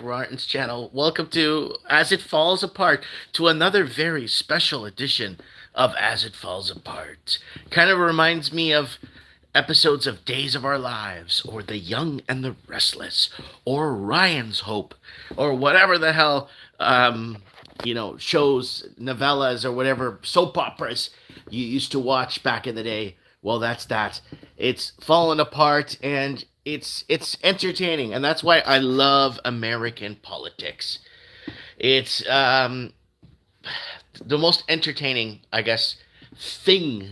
Martin's channel. Welcome to As It Falls Apart, to another very special edition of As It Falls Apart. Kind of reminds me of episodes of Days of Our Lives, or The Young and the Restless, or Ryan's Hope, or whatever the hell, shows, novellas, or whatever soap operas you used to watch back in the day. Well, that's that. It's fallen apart, and it's entertaining, and that's why I love American politics. It's the most entertaining, I guess, thing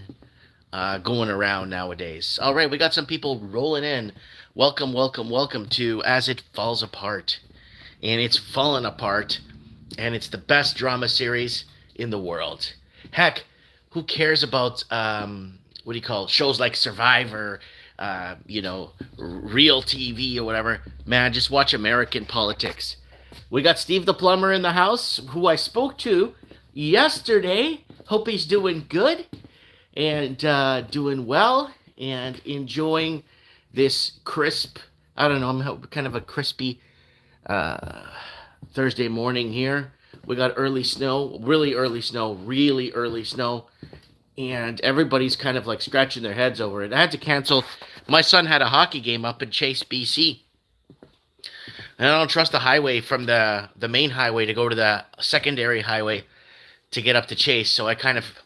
going around nowadays. All right, we got some people rolling in. Welcome, welcome, welcome to As It Falls Apart, and it's fallen apart, and it's the best drama series in the world. Heck, who cares about what do you call it? Shows like Survivor, real TV or whatever? Man, just watch American politics. We got Steve the plumber in the house, who I spoke to yesterday. Hope he's doing good and doing well and enjoying this crisp. I don't know. I'm kind of a crispy Thursday morning here. We got early snow, really early snow, really early snow. And everybody's kind of like scratching their heads over it. I had to cancel. My son had a hockey game up in Chase, BC. And I don't trust the highway from the main highway to go to the secondary highway to get up to Chase. So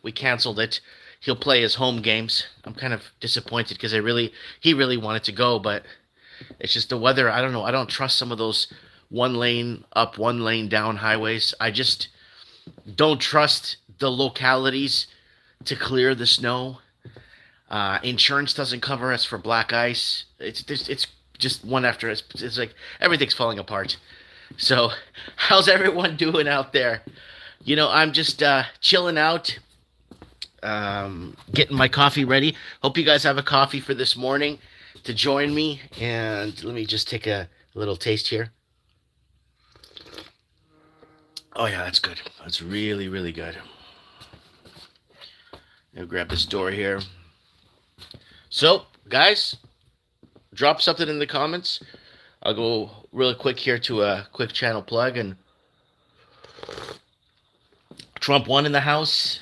we canceled it. He'll play his home games. I'm kind of disappointed because he really wanted to go, but it's just the weather. I don't know. I don't trust some of those one lane up, one lane down highways. I just don't trust the localities to clear the snow. Insurance doesn't cover us for black ice. It's just one after. It's like everything's falling apart. So, how's everyone doing out there? I'm just chilling out, getting my coffee ready. Hope you guys have a coffee for this morning to join me. And let me just take a little taste here. Oh yeah, that's good. That's really, really good. I'll grab this door here. So, guys, drop something in the comments. I'll go really quick here to a quick channel plug. And Trump won in the House.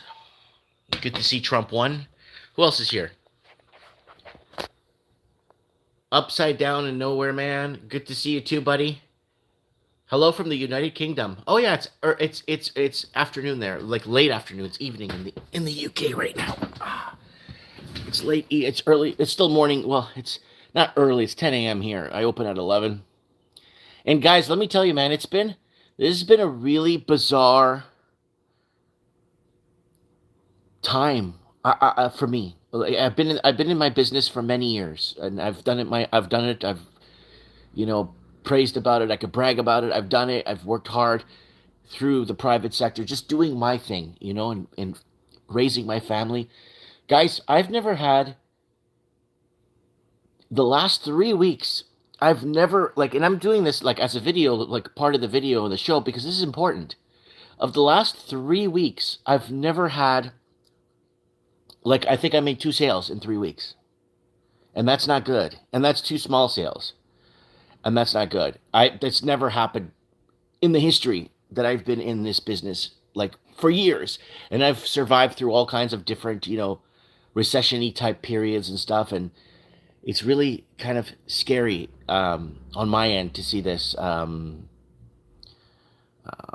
Good to see Trump won. Who else is here? Upside down and nowhere, man. Good to see you too, buddy. Hello from the United Kingdom. Oh yeah, it's afternoon there, like late afternoon. It's evening in the UK right now. It's late. It's early. It's still morning. Well, it's not early. It's 10 a.m. here. I open at 11. And guys, let me tell you, man, this has been a really bizarre time for me. I've been in my business for many years, and I've done it. I've praised about it. I could brag about it. I've done it. I've worked hard through the private sector, just doing my thing, and raising my family. Guys, I've never had the last 3 weeks. I've never and I'm doing this as a video, part of the video of the show, because this is important. Of the last 3 weeks, I've never had, I think I made 2 sales in 3 weeks. And that's not good. And that's 2 small sales. And that's not good. That's never happened in the history that I've been in this business, for years. And I've survived through all kinds of different, recession-y type periods and stuff. And it's really kind of scary on my end to see this,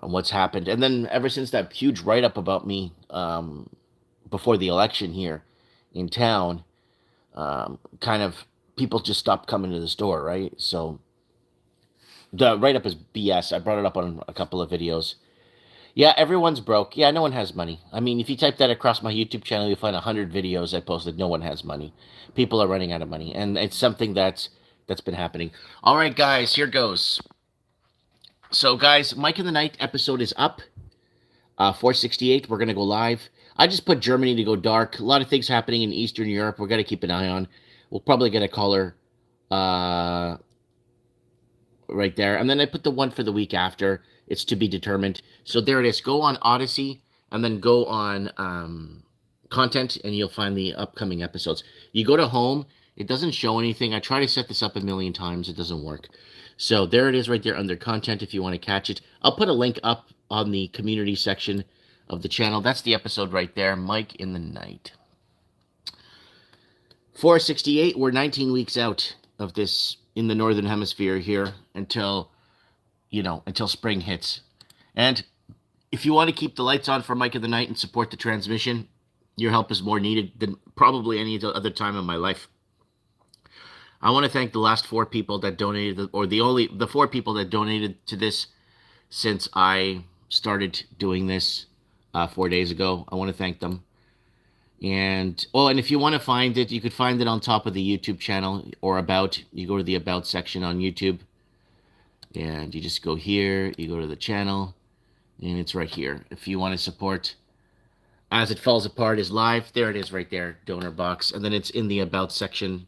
what's happened. And then ever since that huge write-up about me before the election here in town, kind of people just stopped coming to the store, right? So the write-up is BS. I brought it up on a couple of videos. Yeah, everyone's broke. Yeah, no one has money. I mean, if you type that across my YouTube channel, you'll find 100 videos I posted. No one has money. People are running out of money. And it's something that's been happening. All right, guys, here goes. So, guys, Mike in the Night episode is up. 468. We're going to go live. I just put Germany to go dark. A lot of things happening in Eastern Europe. We're going to keep an eye on. We'll probably get a caller right there. And then I put the one for the week after. It's to be determined. So there it is. Go on Odyssey and then go on content, and you'll find the upcoming episodes. You go to home. It doesn't show anything. I try to set this up a million times. It doesn't work. So there it is right there under content if you want to catch it. I'll put a link up on the community section of the channel. That's the episode right there, Mike in the Night. 468, we're 19 weeks out of this in the Northern Hemisphere here until spring hits. And if you want to keep the lights on for Mike in the Night and support the transmission, your help is more needed than probably any other time in my life. I want to thank the last 4 people that donated, or the 4 people that donated to this since I started doing this 4 days ago. I want to thank them. And if you want to find it, you could find it on top of the YouTube channel or about. You go to the About section on YouTube, and you just go here. You go to the channel, and it's right here. If you want to support As It Falls Apart is live, there it is right there, donor box, and then it's in the About section.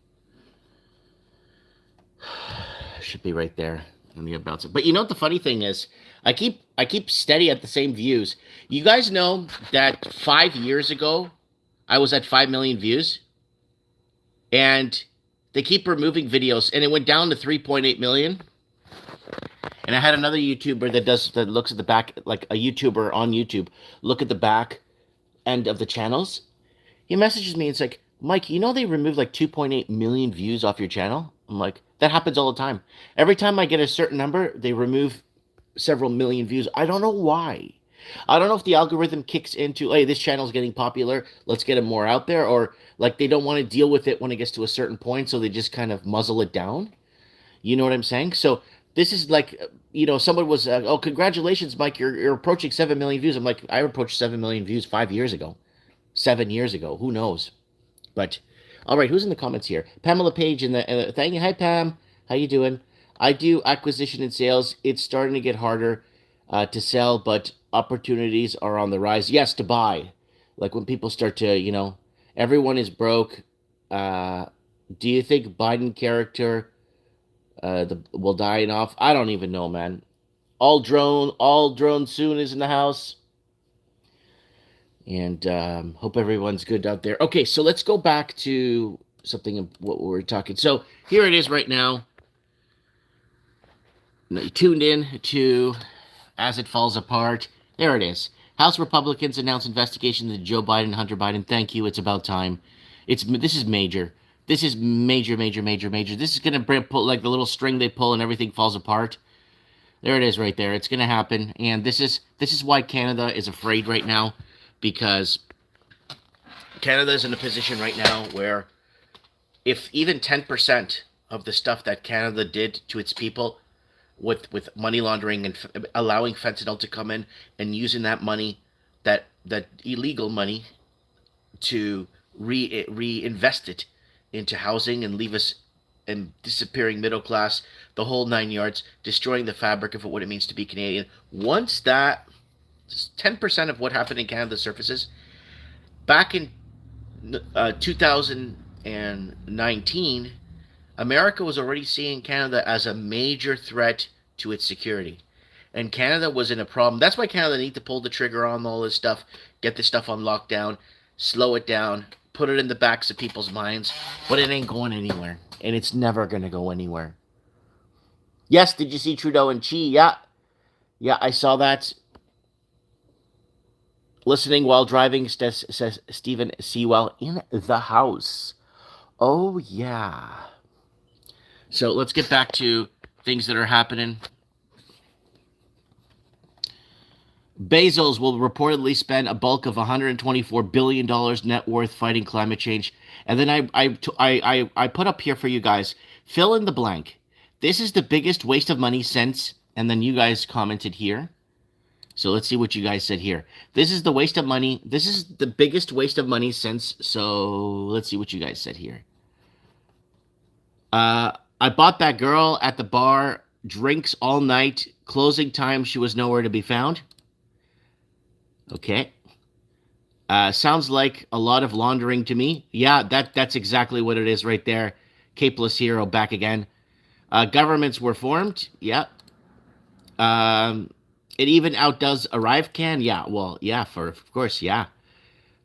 Should be right there in the About section. But you know what the funny thing is? I keep steady at the same views. You guys know that 5 years ago, I was at 5 million views, and they keep removing videos, and it went down to 3.8 million. And I had another YouTuber that looks at the back, like a YouTuber on YouTube, look at the back end of the channels. He messages me and it's like, Mike, you know they removed like 2.8 million views off your channel? I'm like, that happens all the time. Every time I get a certain number, they remove several million views. I don't know why. I don't know if the algorithm kicks into, hey, this channel's getting popular, let's get it more out there, or like they don't want to deal with it when it gets to a certain point, so they just kind of muzzle it down. You know what I'm saying? So this is like, someone was, oh, congratulations, Mike, you're approaching 7 million views. I'm like, I approached 7 million views 5 years ago, 7 years ago. Who knows? But all right, who's in the comments here? Pamela Page in the thank you. Hi, Pam. How you doing? I do acquisition and sales. It's starting to get harder to sell, but opportunities are on the rise. Yes, to buy. Like when people start to, everyone is broke. Do you think Biden character will die off? I don't even know, man. All drone soon is in the house. And hope everyone's good out there. Okay, so let's go back to something what we're talking. So here it is right now. You tuned in to As It Falls Apart. There it is. House Republicans announce investigation into Joe Biden and Hunter Biden. Thank you. It's about time. This is major. This is major. This is going to pull like the little string they pull and everything falls apart. There it is right there. It's going to happen. And this is why Canada is afraid right now, because Canada is in a position right now where if even 10% of the stuff that Canada did to its people with money laundering and allowing fentanyl to come in and using that money, that illegal money, to reinvest it into housing and leave us and disappearing middle class, the whole 9 yards, destroying the fabric of what it means to be Canadian. Once that 10% of what happened in Canada surfaces, back in 2019, America was already seeing Canada as a major threat to its security. And Canada was in a problem. That's why Canada need to pull the trigger on all this stuff, get this stuff on lockdown, slow it down, put it in the backs of people's minds. But it ain't going anywhere. And it's never going to go anywhere. Yes, did you see Trudeau and Chi? Yeah. Yeah, I saw that. Listening while driving, says Stephen Sewell in the house. Oh, yeah. So let's get back to things that are happening. Bezos will reportedly spend a bulk of $124 billion net worth fighting climate change. And then I put up here for you guys, fill in the blank. This is the biggest waste of money since, and then you guys commented here. So let's see what you guys said here. This is the waste of money. This is the biggest waste of money since. So let's see what you guys said here. I bought that girl at the bar, drinks all night, closing time, she was nowhere to be found. Okay. Sounds like a lot of laundering to me. Yeah, that's exactly what it is right there. Capeless hero back again. Governments were formed. Yeah. It even outdoes ArriveCan. Yeah, well, yeah, of course, yeah.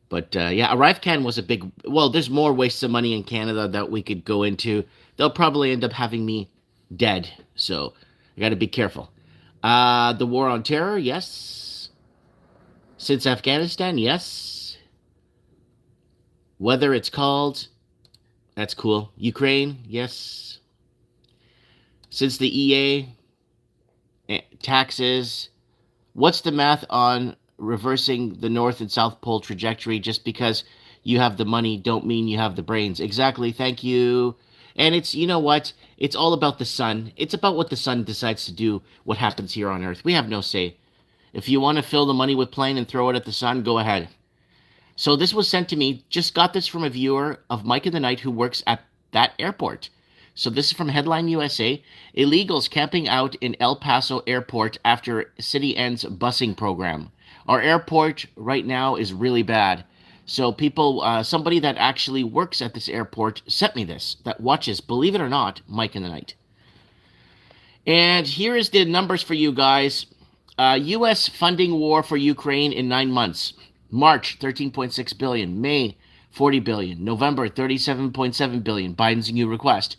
But, yeah, ArriveCan was a big... Well, there's more wastes of money in Canada that we could go into. They'll probably end up having me dead. So you got to be careful. The war on terror, yes. Since Afghanistan, yes. Whether it's called, that's cool. Ukraine, yes. Since the taxes. What's the math on reversing the North and South Pole trajectory? Just because you have the money don't mean you have the brains. Exactly. Thank you. And it's, you know what? It's all about the sun. It's about what the sun decides to do, what happens here on Earth. We have no say. If you want to fill the money with plane and throw it at the sun, go ahead. So this was sent to me. Just got this from a viewer of Mike in the Night who works at that airport. So this is from Headline USA. Illegals camping out in El Paso Airport after city ends busing program. Our airport right now is really bad. So people, somebody that actually works at this airport sent me this, that watches, believe it or not, Mike in the Night. And here is the numbers for you guys. U.S. funding war for Ukraine in 9 months. March, 13.6 billion. May, 40 billion. November, 37.7 billion. Biden's new request.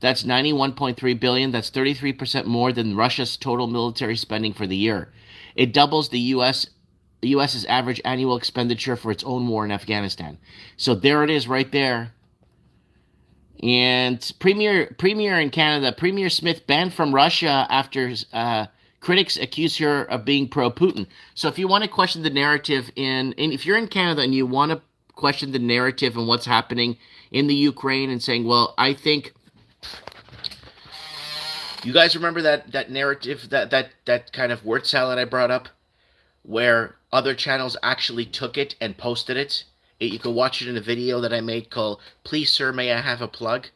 That's 91.3 billion. That's 33% more than Russia's total military spending for the year. It doubles the US's average annual expenditure for its own war in Afghanistan. So there it is right there. And Premier in Canada, Premier Smith banned from Russia after critics accuse her of being pro-Putin. So if you want to question the narrative and if you're in Canada and you want to question the narrative and what's happening in the Ukraine and saying, well, I think you guys remember that narrative, that kind of word salad I brought up, where other channels actually took it and posted it. You can watch it in a video that I made called "Please, Sir, May I Have a Plug?"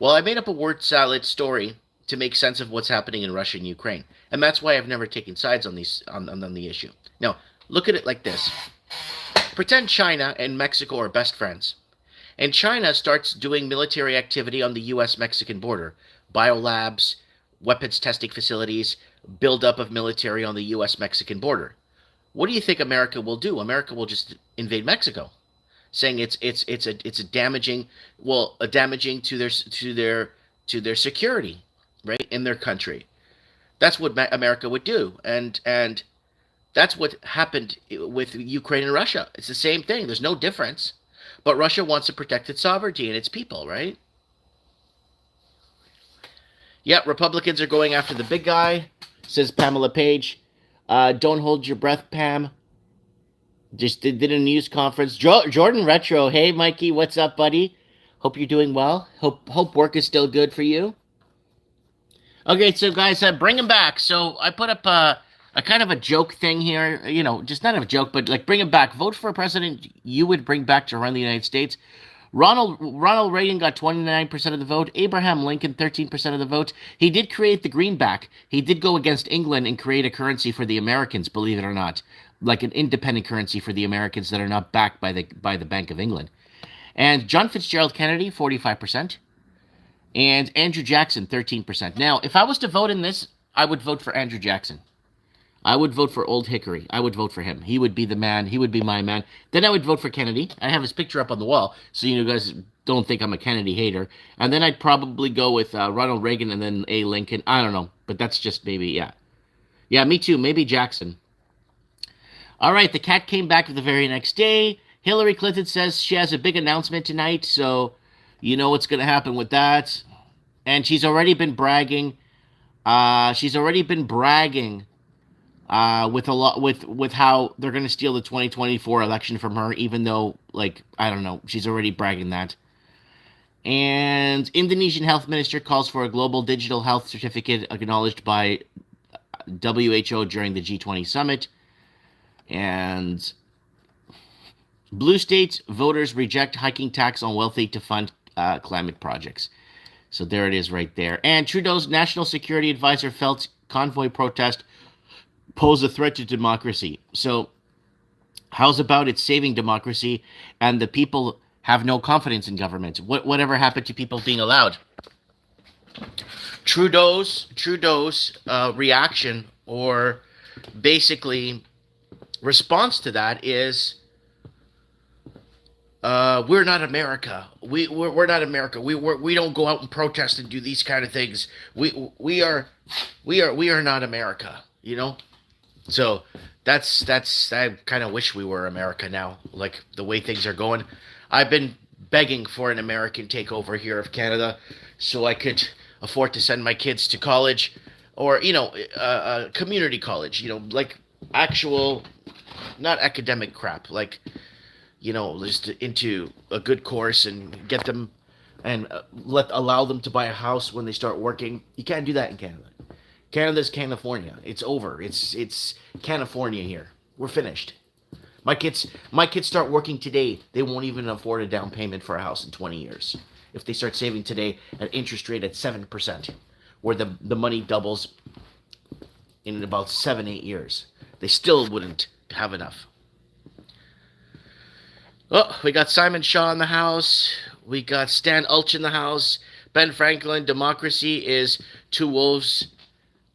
Well, I made up a word salad story to make sense of what's happening in Russia and Ukraine, and that's why I've never taken sides on the issue. Now, look at it like this: pretend China and Mexico are best friends, and China starts doing military activity on the U.S.-Mexican border, biolabs, weapons testing facilities, buildup of military on the U.S.-Mexican border. What do you think America will do? America will just invade Mexico, saying it's a damaging to their security, right, in their country. That's what America would do, and that's what happened with Ukraine and Russia. It's the same thing. There's no difference, but Russia wants to protect its sovereignty and its people, right? Yeah, Republicans are going after the big guy, says Pamela Page. Don't hold your breath, Pam. Just did a news conference. Jordan Retro, hey Mikey, what's up, buddy? Hope you're doing well. Hope work is still good for you. Okay, so guys, bring him back. So I put up a kind of a joke thing here. You know, just not a joke, but like bring him back. Vote for a president you would bring back to run the United States. Ronald Reagan got 29% of the vote. Abraham Lincoln, 13% of the vote. He did create the greenback. He did go against England and create a currency for the Americans, believe it or not. Like an independent currency for the Americans that are not backed by the Bank of England. And John Fitzgerald Kennedy, 45%. And Andrew Jackson, 13%. Now, if I was to vote in this, I would vote for Andrew Jackson. I would vote for Old Hickory. I would vote for him. He would be the man. He would be my man. Then I would vote for Kennedy. I have his picture up on the wall, so you guys don't think I'm a Kennedy hater. And then I'd probably go with Ronald Reagan and then A. Lincoln. I don't know, but that's just maybe, yeah. Yeah, me too. Maybe Jackson. All right, the cat came back the very next day. Hillary Clinton says she has a big announcement tonight, so you know what's going to happen with that. And she's already been bragging. With how they're going to steal the 2024 election from her, even though, like, I don't know, she's already bragging that. And Indonesian health minister calls for a global digital health certificate acknowledged by WHO during the G20 summit. And blue states voters reject hiking tax on wealthy to fund climate projects. So there it is right there. And Trudeau's national security advisor felt convoy protest pose a threat to democracy. So how's about it saving democracy and the people have no confidence in government? Whatever happened to people being allowed? Trudeau's reaction, or basically response to that, is we're not America. We're not America. We don't go out and protest and do these kind of things. We are not America. You know. So that's I kind of wish we were America now. Like the way things are going, I've been begging for an American takeover here of Canada, so I could afford to send my kids to college, or community college. Like actual, not academic crap. Like just into a good course and get them and allow them to buy a house when they start working. You can't do that in Canada. Canada's California. It's over. It's California here. We're finished. My kids start working today. They won't even afford a down payment for a house in 20 years. If they start saving today at interest rate at 7%, where the money doubles in about 7-8 years, they still wouldn't have enough. Oh, we got Simon Shaw in the house. We got Stan Ulch in the house. Ben Franklin, democracy is two wolves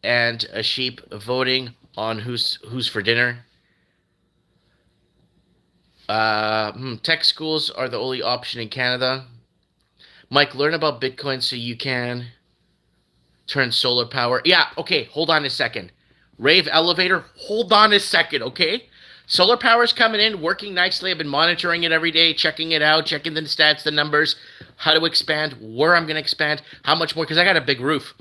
and a sheep voting on who's for dinner. Tech schools are the only option in Canada. Mike, learn about Bitcoin so you can turn solar power. Yeah, okay, hold on a second. Rave elevator, hold on a second, okay? Solar power is coming in, working nicely. I've been monitoring it every day, checking it out, checking the stats, the numbers, how to expand, where I'm going to expand, how much more, because I got a big roof.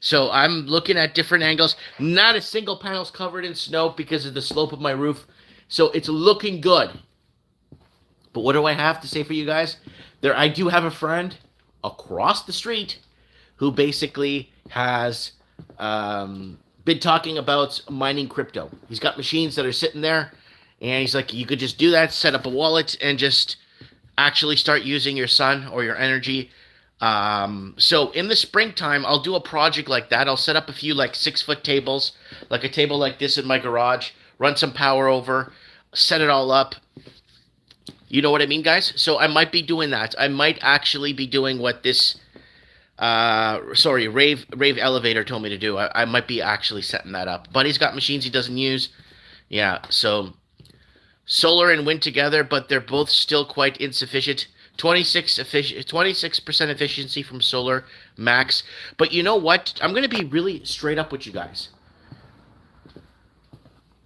So I'm looking at different angles. Not a single panel's covered in snow because of the slope of my roof. So it's looking good. But what do I have to say for you guys? I do have a friend across the street who basically has been talking about mining crypto. He's got machines that are sitting there, and he's like, you could just do that, set up a wallet, and just actually start using your sun or your energy. So in the springtime, I'll do a project like that. I'll set up a few like 6-foot tables, like a table like this in my garage, run some power over, set it all up. You know what I mean, guys? So I might be doing that. I might actually be doing what this, Rave Elevator told me to do. I might be actually setting that up. But he's got machines he doesn't use. Yeah, so solar and wind together, but they're both still quite insufficient. 26% efficiency from solar max. But you know what? I'm going to be really straight up with you guys.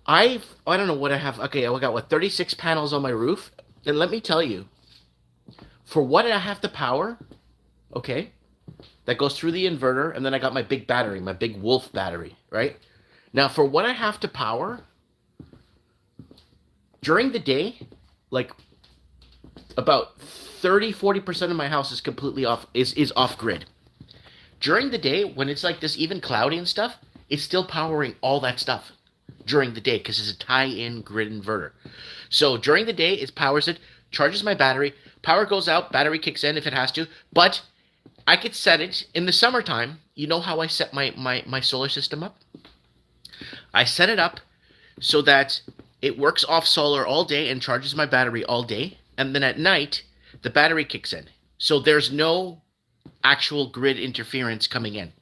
I don't know what I have. Okay, I got 36 panels on my roof. And let me tell you, for what I have to power, okay, that goes through the inverter, and then I got my big battery, my big Wolf battery, right? Now, for what I have to power, during the day, like about 30-40% of my house is completely off, is off grid. During the day, when it's like this, even cloudy and stuff, it's still powering all that stuff during the day because it's a tie-in grid inverter. So during the day, it powers it, charges my battery, power goes out, battery kicks in if it has to, but I could set it in the summertime. You know how I set my solar system up? I set it up so that it works off solar all day and charges my battery all day, and then at night, the battery kicks in. So there's no actual grid interference coming in.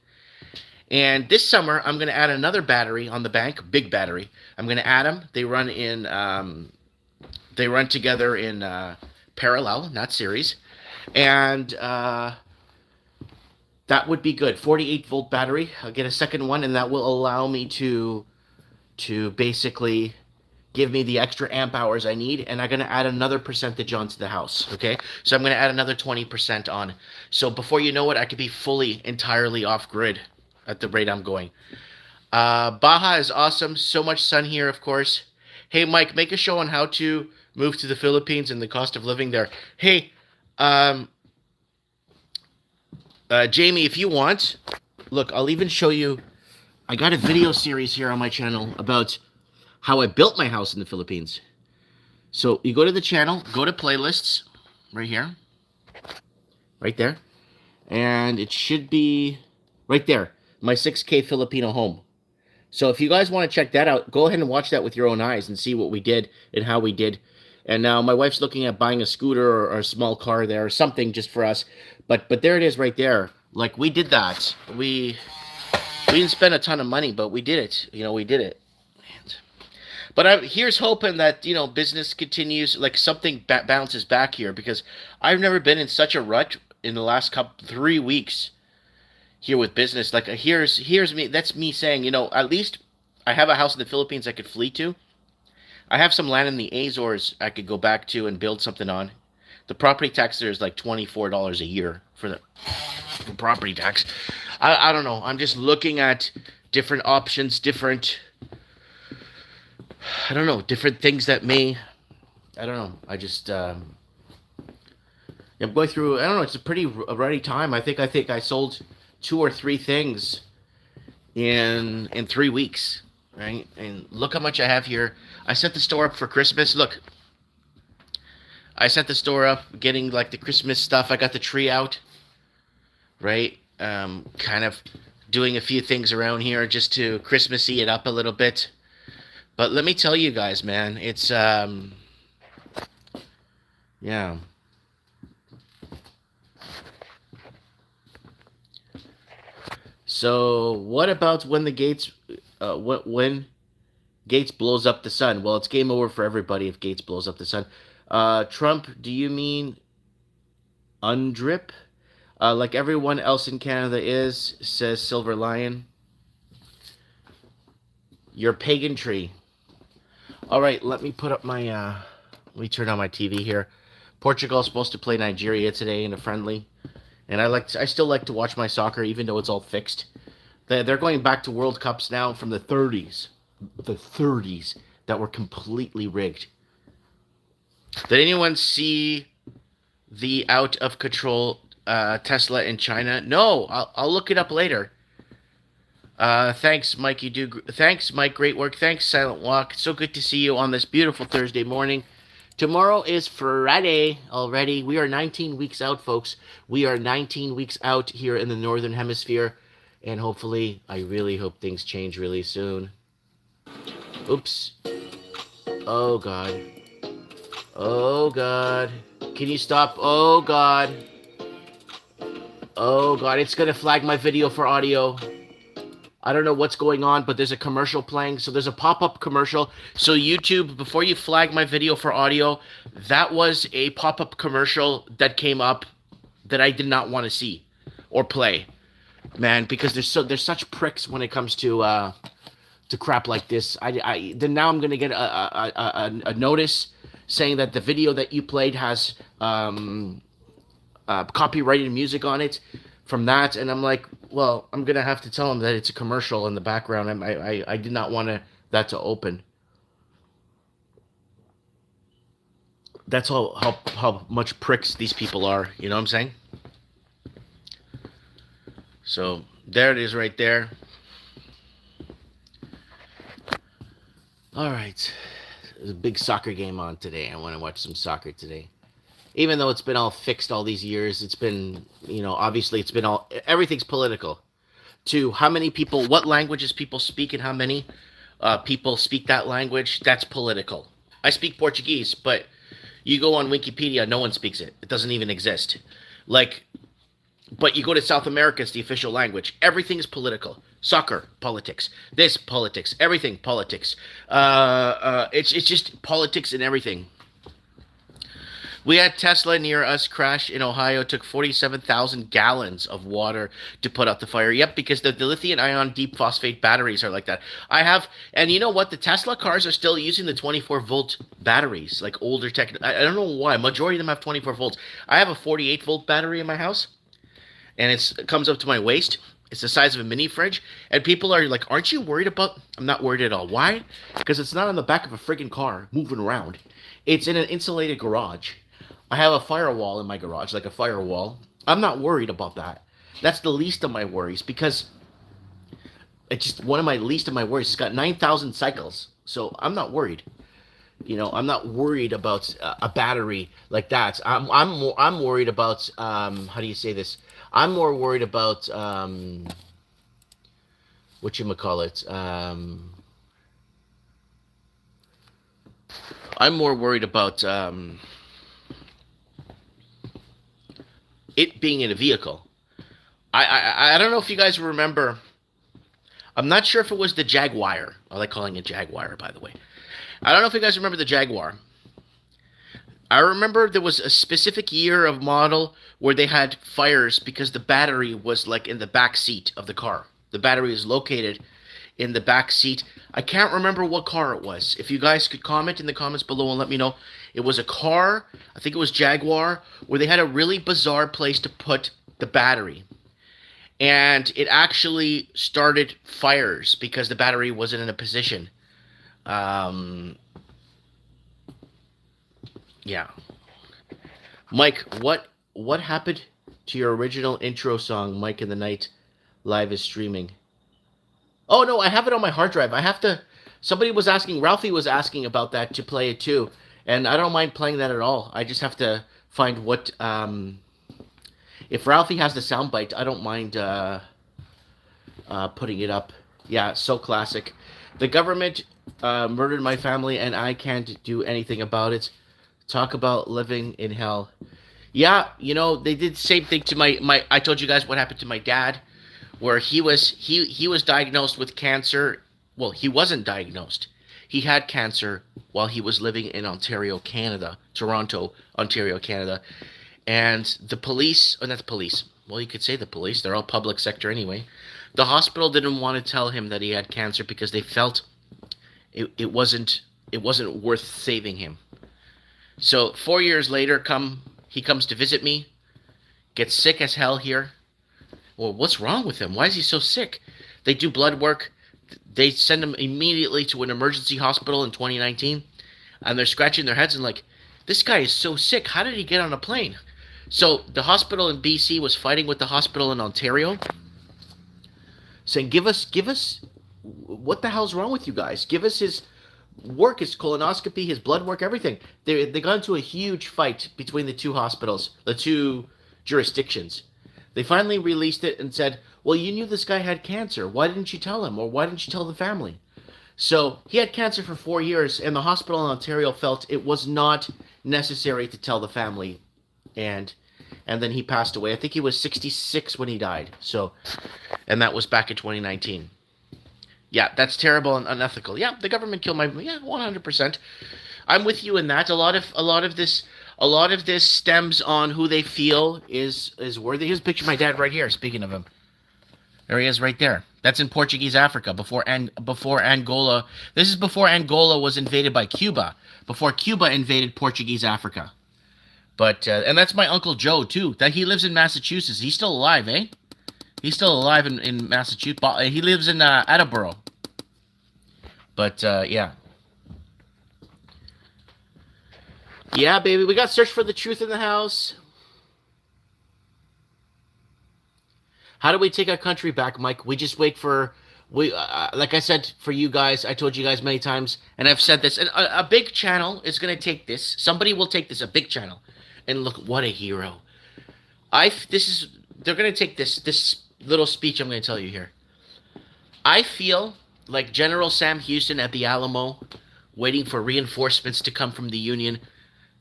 And this summer, I'm going to add another battery on the bank, big battery. I'm going to add them. They run together in parallel, not series. And that would be good. 48-volt battery. I'll get a second one, and that will allow me to basically give me the extra amp hours I need, and I'm going to add another percentage onto the house, okay? So I'm going to add another 20% on. So before you know it, I could be entirely off-grid at the rate I'm going. Baja is awesome. So much sun here, of course. Hey, Mike, make a show on how to move to the Philippines and the cost of living there. Hey, Jamie, if you want, look, I'll even show you. I got a video series here on my channel about how I built my house in the Philippines. So you go to the channel, go to playlists, right here, right there, and it should be right there, my 6K Filipino home. So if you guys want to check that out, go ahead and watch that with your own eyes and see what we did and how we did. And now my wife's looking at buying a scooter or a small car there or something just for us. But there it is right there. Like, we did that. We didn't spend a ton of money, but we did it. You know, we did it. But here's hoping that business continues, like something bounces back here, because I've never been in such a rut in the last couple 3 weeks here with business. Like here's me. That's me saying, at least I have a house in the Philippines I could flee to. I have some land in the Azores I could go back to and build something on. The property tax there is like $24 a year for property tax. I don't know. I'm just looking at different options, I don't know, different things that may. I don't know. I'm going through. I don't know. It's a pretty ready time. I think I sold 2 or 3 things in 3 weeks, right? And look how much I have here. I set the store up for Christmas. Look, I set the store up, getting like the Christmas stuff. I got the tree out, right? Kind of doing a few things around here just to Christmassy it up a little bit. But let me tell you guys, man, it's yeah. So what about when the Gates, when Gates blows up the sun? Well, it's game over for everybody if Gates blows up the sun. Trump, do you mean undrip? Like everyone else in Canada is, says Silver Lion. Your pagan tree. All right, let me put up my. Let me turn on my TV here. Portugal's supposed to play Nigeria today in a friendly, and I still like to watch my soccer even though it's all fixed. They're going back to World Cups now from the 30s, that were completely rigged. Did anyone see the out of control Tesla in China? No, I'll look it up later. Thanks, Mike. Thanks, Mike. Great work. Thanks, Silent Walk. So good to see you on this beautiful Thursday morning. Tomorrow is Friday already. We are 19 weeks out, folks. We are 19 weeks out here in the Northern Hemisphere. And hopefully, I really hope things change really soon. Oops. Oh, God. Oh, God. Can you stop? Oh, God. Oh, God. It's going to flag my video for audio. I don't know what's going on, but there's a commercial playing. So there's a pop-up commercial. So YouTube, before you flag my video for audio, that was a pop-up commercial that came up that I did not want to see or play, man, because there's such pricks when it comes to crap like this. Then now I'm gonna get a notice saying that the video that you played has copyrighted music on it from that, and I'm like, well, I'm gonna have to tell them that it's a commercial in the background. I did not want that to open. That's how much pricks these people are. You know what I'm saying? So there it is, right there. All right, there's a big soccer game on today. I want to watch some soccer today. Even though it's been all fixed all these years, it's been, obviously it's been everything's political. To how many people, what languages people speak, and how many people speak that language, that's political. I speak Portuguese, but you go on Wikipedia, no one speaks it. It doesn't even exist. But you go to South America, it's the official language. Everything is political. Soccer, politics. This, politics. Everything, politics. It's just politics and everything. We had Tesla near us crash in Ohio. It took 47,000 gallons of water to put out the fire. Yep, because the lithium-ion deep phosphate batteries are like that. And you know what? The Tesla cars are still using the 24-volt batteries, like older tech. I don't know why. Majority of them have 24 volts. I have a 48-volt battery in my house, and it comes up to my waist. It's the size of a mini fridge. And people are like, aren't you worried about... I'm not worried at all. Why? Because it's not on the back of a friggin' car moving around. It's in an insulated garage. I have a firewall in my garage, like a firewall. I'm not worried about that. That's the least of my worries, because it's just one of my least of my worries. It's got 9,000 cycles, so I'm not worried. I'm not worried about a battery like that. I'm worried about how do you say this? I'm more worried about whatchamacallit. I'm more worried about it being in a vehicle. I don't know if you guys remember. I'm not sure if it was the Jaguar. I like calling it Jaguar, by the way. I don't know if you guys remember the Jaguar. I remember there was a specific year of model where they had fires because the battery was like in the back seat of the car. The battery is located in the back seat. I can't remember what car it was. If you guys could comment in the comments below and let me know. It was a car, I think it was Jaguar, where they had a really bizarre place to put the battery. And it actually started fires because the battery wasn't in a position. Yeah. Mike, what happened to your original intro song, Mike in the Night Live is streaming? Oh no, I have it on my hard drive. I have to. Somebody was asking. Ralphie was asking about that to play it too, and I don't mind playing that at all. I just have to find what. If Ralphie has the soundbite, I don't mind putting it up. Yeah, so classic. The government murdered my family, and I can't do anything about it. Talk about living in hell. Yeah, you know they did the same thing to my. I told you guys what happened to my dad, where he was diagnosed with cancer. Well, he wasn't diagnosed. He had cancer while he was living in Ontario, Canada, Toronto, Ontario, Canada, and the police, or not the police. Well, you could say the police. They're all public sector anyway. The hospital didn't want to tell him that he had cancer because they felt it wasn't worth saving him. So 4 years later, he comes to visit me, gets sick as hell here. Well, what's wrong with him? Why is he so sick? They do blood work. They send him immediately to an emergency hospital in 2019, and they're scratching their heads and like, this guy is so sick. How did he get on a plane? So the hospital in BC was fighting with the hospital in Ontario, saying, give us, what the hell's wrong with you guys? Give us his work, his colonoscopy, his blood work, everything. They got into a huge fight between the two hospitals, the two jurisdictions. They finally released it and said, well, you knew this guy had cancer. Why didn't you tell him? Or why didn't you tell the family? So he had cancer for 4 years, and the hospital in Ontario felt it was not necessary to tell the family. And then he passed away. I think he was 66 when he died. So, and that was back in 2019. Yeah, that's terrible and unethical. Yeah, the government killed my. Yeah, 100%. I'm with you in that. A lot of this stems on who they feel is worthy. Here's a picture of my dad right here. Speaking of him, there he is right there. That's in Portuguese Africa before Angola. This is before Angola was invaded by Cuba. Before Cuba invaded Portuguese Africa. But and that's my Uncle Joe too. That he lives in Massachusetts. He's still alive, eh? He's still alive in Massachusetts. He lives in Attleboro. But, yeah. Yeah, baby. We got Search for the Truth in the house. How do we take our country back, Mike? We just wait for... like I said, for you guys, I told you guys many times, and I've said this, and a big channel is going to take this. Somebody will take this, a big channel. And look, what a hero. They're going to take this little speech I'm going to tell you here. I feel like General Sam Houston at the Alamo, waiting for reinforcements to come from the Union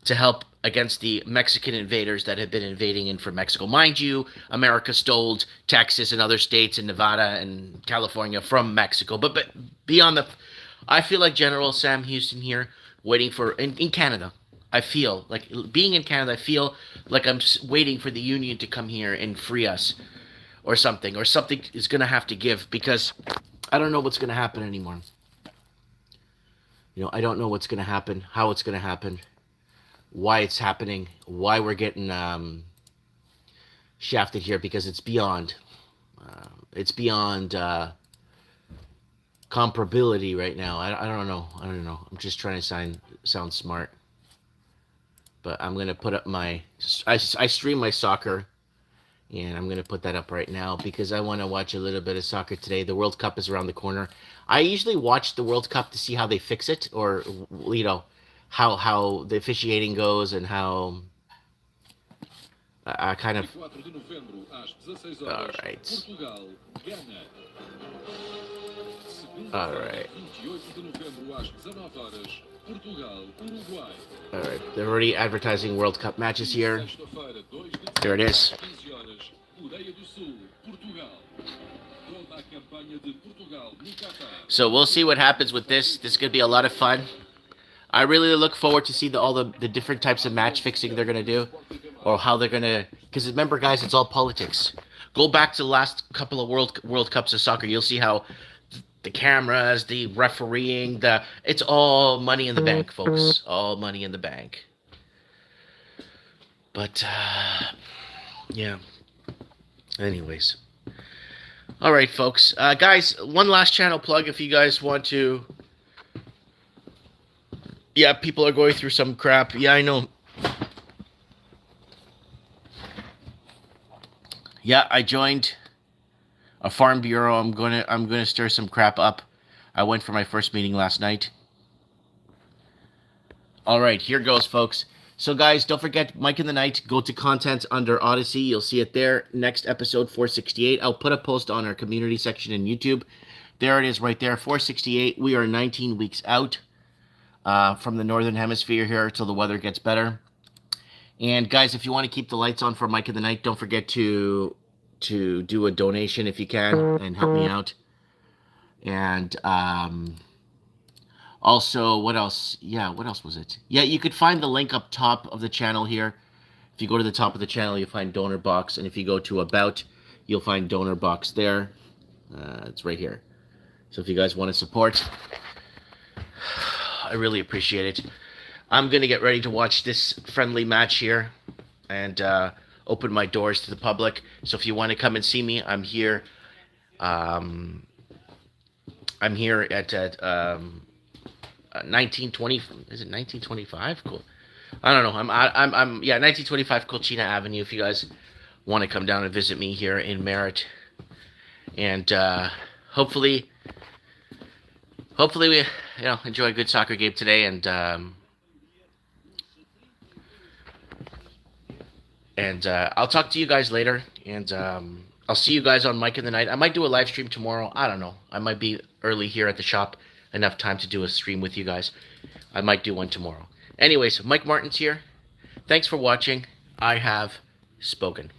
to help against the Mexican invaders that have been invading in from Mexico. Mind you, America stole Texas and other states and Nevada and California from Mexico. But beyond I feel like General Sam Houston here, waiting for, in Canada, I feel like, being in Canada, I feel like I'm just waiting for the Union to come here and free us. Or something is going to have to give, because I don't know what's going to happen anymore. You know, I don't know what's going to happen, how it's going to happen, why it's happening, why we're getting shafted here, because it's beyond comparability right now. I don't know. I'm just trying to sound smart. But I'm going to put up I stream my soccer. And I'm going to put that up right now because I want to watch a little bit of soccer today. The World Cup is around the corner. I usually watch the World Cup to see how they fix it, or, you know, how the officiating goes and how I kind of... All right. All right. All right. They're already advertising World Cup matches here. There it is. So we'll see what happens with this. This is going to be a lot of fun. I really look forward to see all the different types of match fixing they're going to do. Or how they're going to... Because remember, guys, it's all politics. Go back to the last couple of World Cups of soccer. You'll see how the cameras, the refereeing, it's all money in the bank, folks. All money in the bank. But, yeah. Anyways. All right, folks. Guys, one last channel plug if you guys want to... Yeah, people are going through some crap. Yeah, I know. Yeah, I joined a farm bureau. I'm gonna stir some crap up. I went for my first meeting last night. All right, here goes, folks. So, guys, don't forget Mike in the Night. Go to content under Odyssey. You'll see it there. Next episode 468. I'll put a post on our community section in YouTube. There it is, right there. 468. We are 19 weeks out from the northern hemisphere here till the weather gets better. And guys, if you want to keep the lights on for Mike in the Night, don't forget to do a donation if you can and help me out. And also, what else? Yeah, what else was it? Yeah, you could find the link up top of the channel here. If you go to the top of the channel, you'll find donor box, and if you go to about, you'll find donor box there. It's right here. So if you guys want to support, I really appreciate it. I'm going to get ready to watch this friendly match here and open my doors to the public. So if you want to come and see me, I'm here. I'm here at 1920. Is it 1925? Cool. I don't know. I'm 1925 Colchina Avenue. If you guys want to come down and visit me here in Merritt, and hopefully we enjoy a good soccer game today, and I'll talk to you guys later, and I'll see you guys on Mike in the Night. I might do a live stream tomorrow. I don't know. I might be early here at the shop, enough time to do a stream with you guys. I might do one tomorrow. Anyways, Mike Martin's here. Thanks for watching. I have spoken.